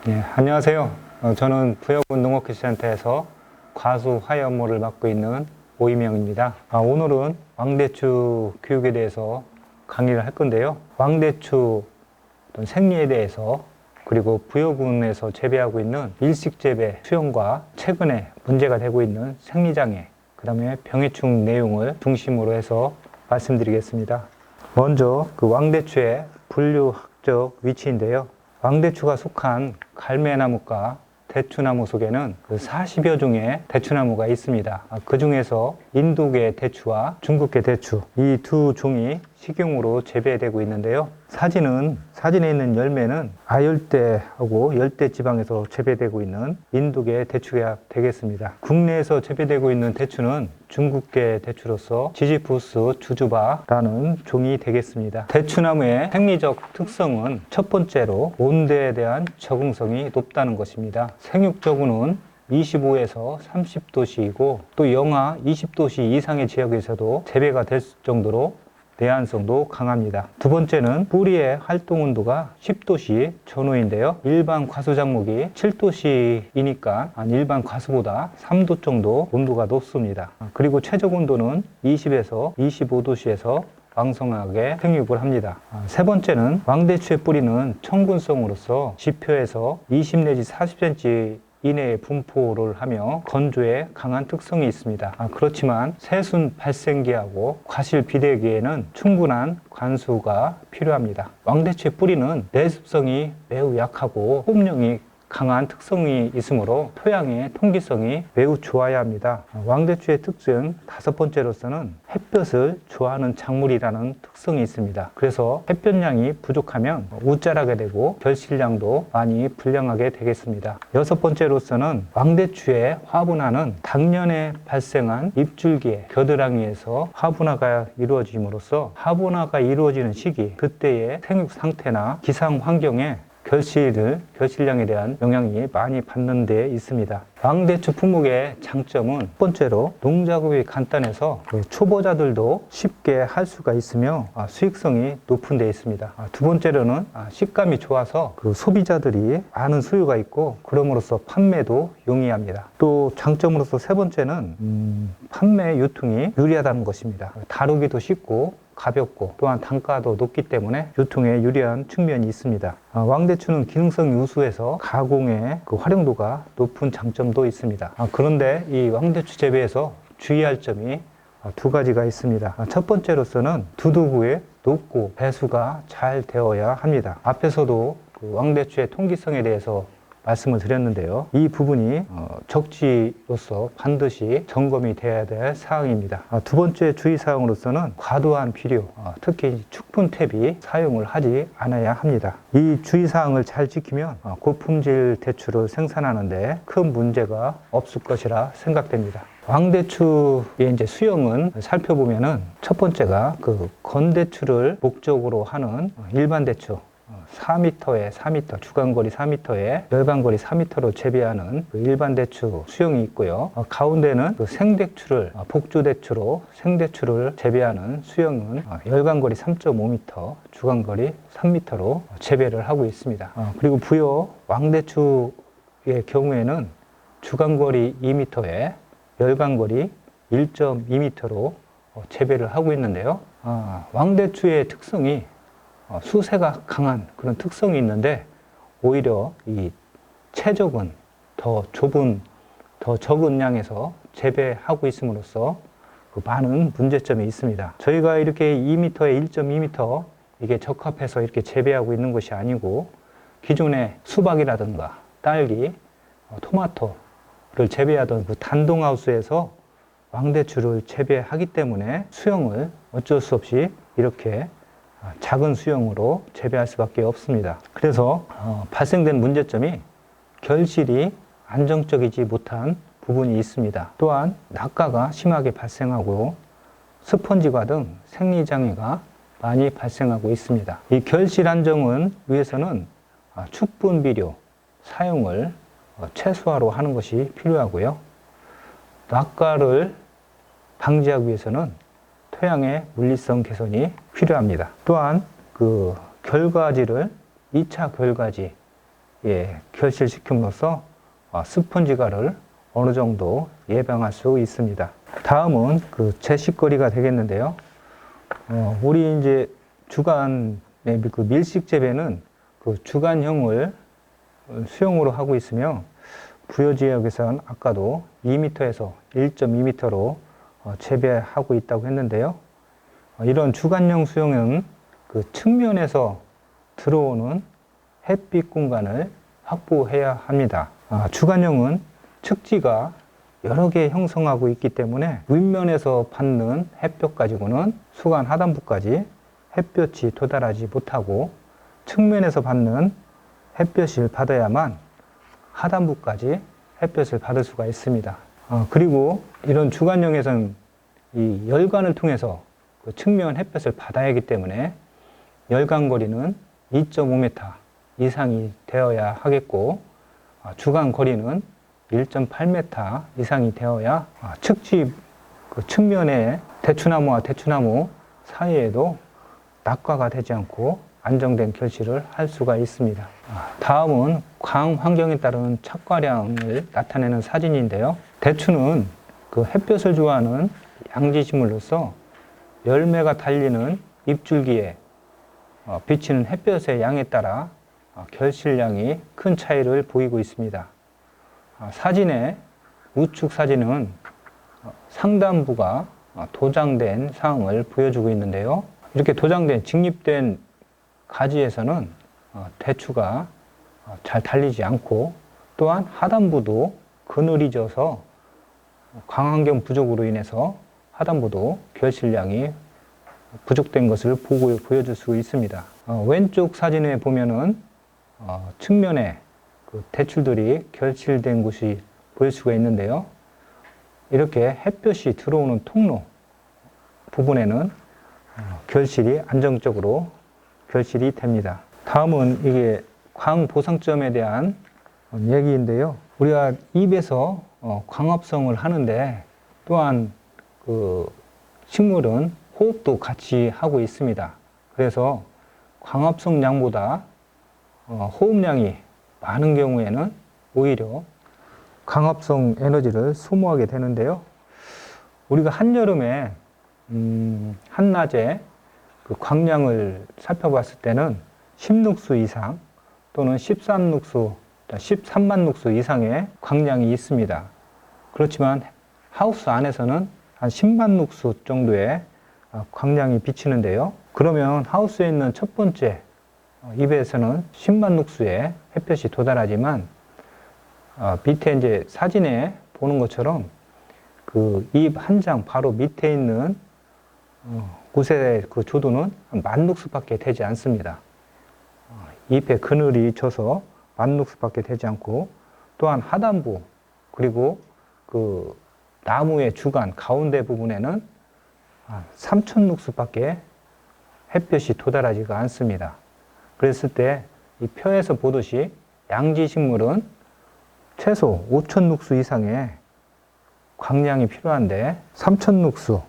네, 안녕하세요. 저는 부여군 농업기술센터에서 과수 화해 업무를 맡고 있는 오이명입니다. 오늘은 왕대추 교육에 대해서 강의를 할 건데요. 왕대추 어떤 생리에 대해서 그리고 부여군에서 재배하고 있는 일식재배 수용과 최근에 문제가 되고 있는 생리장애, 그 다음에 병해충 내용을 중심으로 해서 말씀드리겠습니다. 먼저 그 왕대추의 분류학적 위치인데요. 왕대추가 속한 갈매나무과 대추나무 속에는 40여 종의 대추나무가 있습니다. 그 중에서 인도계 대추와 중국계 대추, 이 두 종이 식용으로 재배되고 있는데요. 사진에 있는 열매는 아열대하고 열대 지방에서 재배되고 있는 인도계 대추가 되겠습니다. 국내에서 재배되고 있는 대추는 중국계 대추로서 지지푸스 주주바라는 종이 되겠습니다. 대추나무의 생리적 특성은 첫 번째로 온도에 대한 적응성이 높다는 것입니다. 생육적으로는 25에서 30도씨이고 또 영하 20도씨 이상의 지역에서도 재배가 될 정도로 내한성도 강합니다. 두 번째는 뿌리의 활동 온도가 10도씨 전후인데요. 일반 과수 작목이 7도씨이니까 일반 과수보다 3도 정도 온도가 높습니다. 그리고 최적 온도는 20에서 25도씨에서 왕성하게 생육을 합니다. 세 번째는 왕대추의 뿌리는 청군성으로서 지표에서 20 내지 40cm 이내에 분포를 하며 건조에 강한 특성이 있습니다. 그렇지만 새순 발생기하고 과실 비대기에는 충분한 관수가 필요합니다. 왕대추의 뿌리는 내습성이 매우 약하고 호흡력이 강한 특성이 있으므로 토양의 통기성이 매우 좋아야 합니다. 왕대추의 특징 다섯 번째로서는 햇볕을 좋아하는 작물이라는 특성이 있습니다. 그래서 햇볕량이 부족하면 우짜라게 되고 결실량도 많이 불량하게 되겠습니다. 여섯 번째로서는 왕대추의 화분화는 당년에 발생한 잎줄기의 겨드랑이에서 화분화가 이루어짐으로써 화분화가 이루어지는 시기, 그때의 생육 상태나 기상 환경에 결실량에 대한 영향이 많이 받는 데 있습니다. 왕대추 품목의 장점은 첫 번째로 농작업이 간단해서 초보자들도 쉽게 할 수가 있으며 수익성이 높은 데 있습니다. 두 번째로는 식감이 좋아서 소비자들이 많은 수요가 있고 그럼으로써 판매도 용이합니다. 또 장점으로서 세 번째는 판매 유통이 유리하다는 것입니다. 다루기도 쉽고 가볍고 또한 단가도 높기 때문에 유통에 유리한 측면이 있습니다. 왕대추는 기능성이 우수해서 가공의 활용도가 높은 장점도 있습니다. 그런데 이 왕대추 재배에서 주의할 점이 두 가지가 있습니다. 첫 번째로서는 두두부에 높고 배수가 잘 되어야 합니다. 앞에서도 왕대추의 통기성에 대해서 말씀을 드렸는데요. 이 부분이 적지로서 반드시 점검이 돼야 될 사항입니다. 두 번째 주의사항으로서는 과도한 비료, 특히 축분 퇴비 사용을 하지 않아야 합니다. 이 주의사항을 잘 지키면 고품질 대추를 생산하는데 큰 문제가 없을 것이라 생각됩니다. 왕대추의 수형은 살펴보면은 첫 번째가 건대추를 목적으로 하는 일반 대추, 4m에 4m, 주간거리 4m에 열간거리 4m로 재배하는 일반 대추 수형이 있고요. 가운데는 생대추를 복주대추로 생대추를 재배하는 수형은 열간거리 3.5m, 주간거리 3m로 재배를 하고 있습니다. 그리고 부여 왕대추의 경우에는 주간거리 2m에 열간거리 1.2m로 재배를 하고 있는데요. 왕대추의 특성이 수세가 강한 그런 특성이 있는데 오히려 이 체적은 더 적은 양에서 재배하고 있음으로써 많은 문제점이 있습니다. 저희가 이렇게 2m에 1.2m 이게 적합해서 이렇게 재배하고 있는 것이 아니고 기존에 수박이라든가 딸기, 토마토를 재배하던 단동하우스에서 왕대추를 재배하기 때문에 수형을 어쩔 수 없이 이렇게 작은 수형으로 재배할 수밖에 없습니다. 그래서 발생된 문제점이 결실이 안정적이지 못한 부분이 있습니다. 또한 낙가가 심하게 발생하고 스펀지과 등 생리장애가 많이 발생하고 있습니다. 이 결실 안정을 위해서는 축분 비료 사용을 최소화로 하는 것이 필요하고요. 낙가를 방지하기 위해서는 토양의 물리성 개선이 필요합니다. 또한 결과지를 2차 결과지 결실시킴으로써 스펀지가를 어느 정도 예방할 수 있습니다. 다음은 그 제식거리가 되겠는데요. 우리 이제 주간의 그 밀식 재배는 그 주간형을 수용으로 하고 있으며 부여 지역에서는 아까도 2m에서 1.2m로 재배하고 있다고 했는데요. 이런 주간형 수용은 그 측면에서 들어오는 햇빛 공간을 확보해야 합니다. 주간형은 측지가 여러 개 형성하고 있기 때문에 윗면에서 받는 햇볕 가지고는 수간 하단부까지 햇볕이 도달하지 못하고 측면에서 받는 햇볕을 받아야만 하단부까지 햇볕을 받을 수가 있습니다. 그리고 이런 주간형에서는 이 열관을 통해서 그 측면 햇볕을 받아야 하기 때문에 열관 거리는 2.5m 이상이 되어야 하겠고 주간 거리는 1.8m 이상이 되어야 측지 그 측면에 대추나무와 대추나무 사이에도 낙과가 되지 않고 안정된 결실을 할 수가 있습니다. 다음은 광 환경에 따른 착과량을 나타내는 사진인데요. 대추는 그 햇볕을 좋아하는 양지식물로서 열매가 달리는 잎줄기에 비치는 햇볕의 양에 따라 결실량이 큰 차이를 보이고 있습니다. 사진의 우측 사진은 상단부가 도장된 상황을 보여주고 있는데요. 이렇게 도장된 직립된 가지에서는 대추가 잘 달리지 않고 또한 하단부도 그늘이 져서 광환경 부족으로 인해서 하단부도 결실량이 부족된 것을 보여줄 수 있습니다. 왼쪽 사진에 보면은 측면에 그 대추들이 결실된 곳이 보일 수가 있는데요. 이렇게 햇볕이 들어오는 통로 부분에는 결실이 안정적으로 결실이 됩니다. 다음은 이게 광보상점에 대한 얘기인데요. 우리가 입에서 광합성을 하는데 또한 그 식물은 호흡도 같이 하고 있습니다. 그래서 광합성량보다 호흡량이 많은 경우에는 오히려 광합성 에너지를 소모하게 되는데요. 우리가 한여름에 한낮에 그 광량을 살펴봤을 때는 10룩수 이상 또는 13만 룩수 이상의 광량이 있습니다. 그렇지만 하우스 안에서는 한 10만 룩수 정도의 광량이 비치는데요. 그러면 하우스에 있는 첫 번째 잎에서는 10만 룩수의 햇볕이 도달하지만 밑에 이제 사진에 보는 것처럼 그 잎 한 장 바로 밑에 있는 곳의 그 조도는 1만 룩수밖에 되지 않습니다. 잎에 그늘이 져서 1만 룩수밖에 되지 않고 또한 하단부 그리고 그 나무의 주간 가운데 부분에는 3천 룩수밖에 햇볕이 도달하지가 않습니다. 그랬을 때 이 표에서 보듯이 양지식물은 최소 5천 룩수 이상의 광량이 필요한데 3천 룩수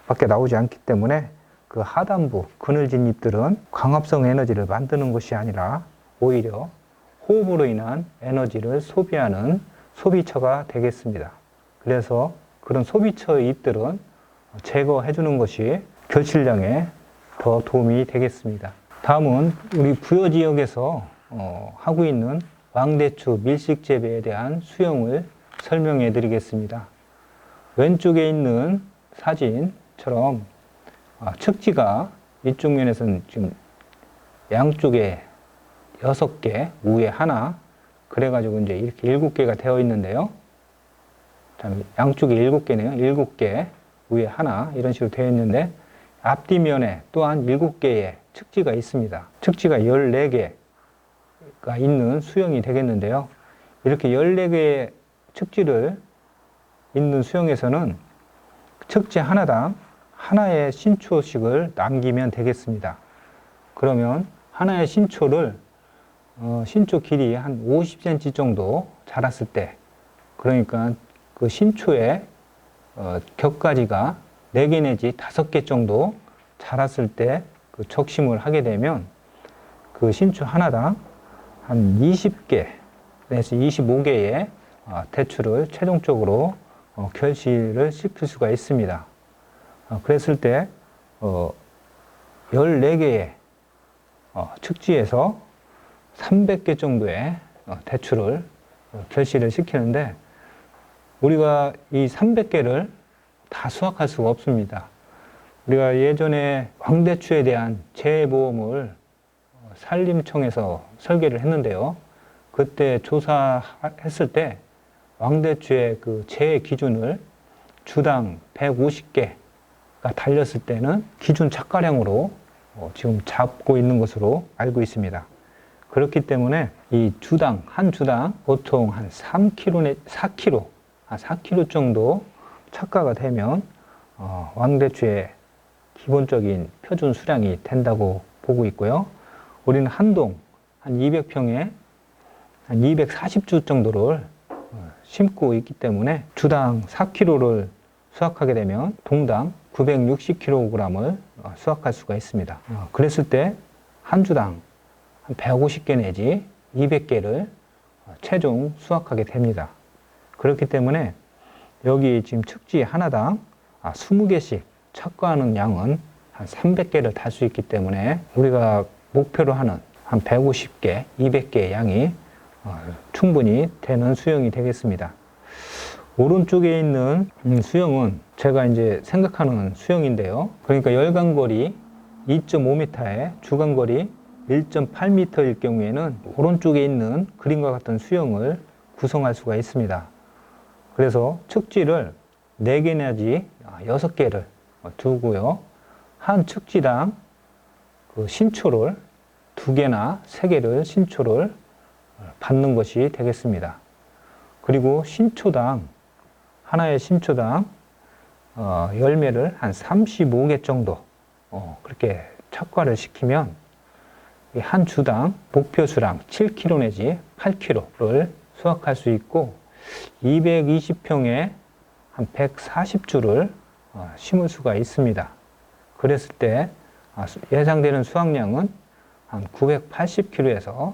밖에 나오지 않기 때문에 그 하단부 그늘진 잎들은 광합성 에너지를 만드는 것이 아니라 오히려 호흡으로 인한 에너지를 소비하는 소비처가 되겠습니다. 그래서 그런 소비처의 잎들은 제거해 주는 것이 결실량에 더 도움이 되겠습니다. 다음은 우리 부여 지역에서 하고 있는 왕대추 밀식 재배에 대한 수용을 설명해 드리겠습니다. 왼쪽에 있는 사진처럼 측지가 이쪽 면에서는 지금 양쪽에 6개, 위에 하나, 그래가지고 이제 이렇게 7개가 되어 있는데요. 양쪽에 7개네요. 7개, 위에 하나, 이런 식으로 되어 있는데, 앞뒤면에 또한 7개의 측지가 있습니다. 측지가 14개가 있는 수용이 되겠는데요. 이렇게 14개의 측지를 있는 수용에서는 측지 하나당 하나의 신초씩을 남기면 되겠습니다. 그러면 하나의 신초를 신초 길이 한 50cm 정도 자랐을 때, 그러니까 그 신초의 격가지가 4개 내지 5개 정도 자랐을 때 그 적심을 하게 되면 그 신초 하나당 한 20개 내지 25개의 대추를 최종적으로 결실을 시킬 수가 있습니다. 그랬을 때 14개의 측지에서 300개 정도의 대추를 결실을 시키는데 우리가 이 300개를 다 수확할 수가 없습니다. 우리가 예전에 왕대추에 대한 재해보험을 산림청에서 설계를 했는데요. 그때 조사했을 때 왕대추의 그 재해 기준을 주당 150개가 달렸을 때는 기준 착과량으로 지금 잡고 있는 것으로 알고 있습니다. 그렇기 때문에 이 한 주당 보통 한 3kg, 4kg, 한 4kg 정도 착과가 되면 왕대추의 기본적인 표준 수량이 된다고 보고 있고요. 우리는 한동 한 200평에 한 240주 정도를 심고 있기 때문에 주당 4kg를 수확하게 되면 동당 960kg을 수확할 수가 있습니다. 그랬을 때 한 주당 한 150개 내지 200개를 최종 수확하게 됩니다. 그렇기 때문에 여기 지금 측지 하나당 20개씩 착과하는 양은 한 300개를 달 수 있기 때문에 우리가 목표로 하는 한 150개, 200개의 양이 충분히 되는 수영이 되겠습니다. 오른쪽에 있는 수영은 제가 이제 생각하는 수영인데요. 그러니까 열간거리 2.5m에 주간거리 1.8m일 경우에는 오른쪽에 있는 그림과 같은 수영을 구성할 수가 있습니다. 그래서 측지를 4개 내지 6개를 두고요. 한 측지당 그 신초를 2개나 3개를 신초를 받는 것이 되겠습니다. 그리고 신초당 하나의 신초당 열매를 한 35개 정도 그렇게 착과를 시키면 한 주당 목표 수량 7kg 내지 8kg를 수확할 수 있고 220평에 한 140주를 심을 수가 있습니다. 그랬을 때 예상되는 수확량은 한 980kg에서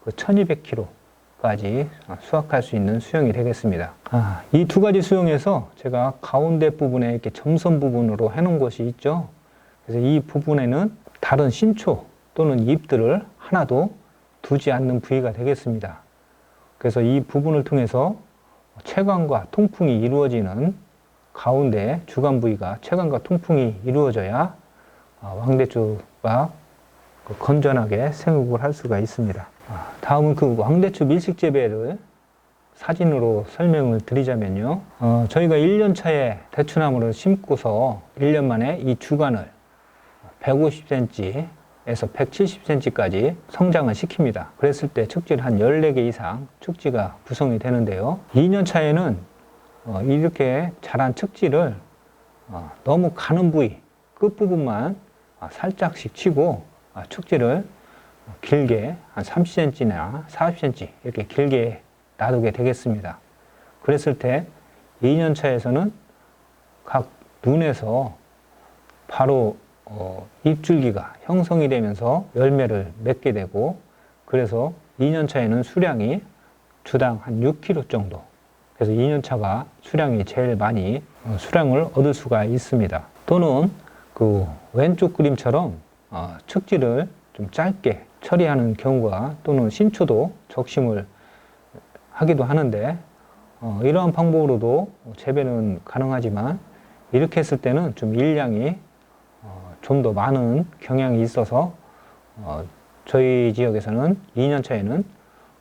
1200kg까지 수확할 수 있는 수영이 되겠습니다. 이 두 가지 수영에서 제가 가운데 부분에 이렇게 점선 부분으로 해놓은 것이 있죠. 그래서 이 부분에는 다른 신초 또는 잎들을 하나도 두지 않는 부위가 되겠습니다. 그래서 이 부분을 통해서 채광과 통풍이 이루어지는 가운데 주간 부위가 채광과 통풍이 이루어져야 왕대추가 건전하게 생육을 할 수가 있습니다. 다음은 그 왕대추 밀식 재배를 사진으로 설명을 드리자면요. 저희가 1년 차에 대추나무를 심고서 1년 만에 이 주간을 150cm에서 170cm까지 성장을 시킵니다. 그랬을 때 측지를 한 14개 이상 측지가 구성이 되는데요. 2년 차에는 이렇게 자란 측지를 너무 가는 부위, 끝부분만 살짝씩 치고 측지를 길게 한 30cm나 40cm 이렇게 길게 놔두게 되겠습니다. 그랬을 때 2년 차에서는 각 눈에서 바로 잎줄기가 형성이 되면서 열매를 맺게 되고 그래서 2년 차에는 수량이 주당 한 6kg 정도 그래서 2년 차가 수량이 제일 많이 수량을 얻을 수가 있습니다. 또는 그 왼쪽 그림처럼 측지를 좀 짧게 처리하는 경우가 또는 신초도 적심을 하기도 하는데 이러한 방법으로도 재배는 가능하지만 이렇게 했을 때는 좀 일량이 좀 더 많은 경향이 있어서 저희 지역에서는 2년 차에는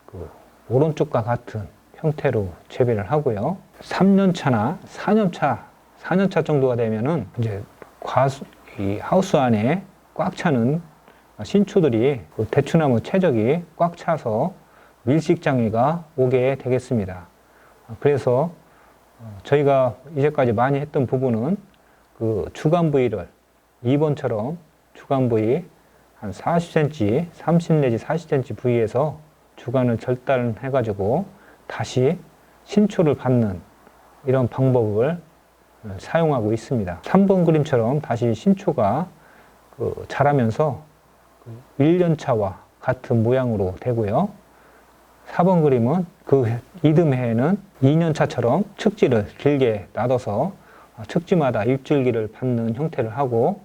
그 오른쪽과 같은 형태로 재배를 하고요. 3년 차나 4년 차 정도가 되면은 이제 이 하우스 안에 꽉 차는 신초들이 그 대추나무 채적이 꽉 차서 밀식장애가 오게 되겠습니다. 그래서 저희가 이제까지 많이 했던 부분은 그 주간 부위를 2번처럼 주간 부위 한 40cm, 30 내지 40cm 부위에서 주간을 절단해 가지고 다시 신초를 받는 이런 방법을 사용하고 있습니다. 3번 그림처럼 다시 신초가 자라면서 1년 차와 같은 모양으로 되고요. 4번 그림은 그 이듬해에는 2년차처럼 측지를 길게 놔둬서 측지마다 잎줄기를 받는 형태를 하고,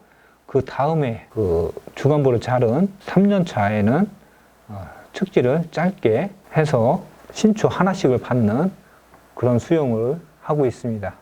그 다음에 그 주간부를 자른 3년차에는 측지를 짧게 해서 신추 하나씩을 받는 그런 수용을 하고 있습니다.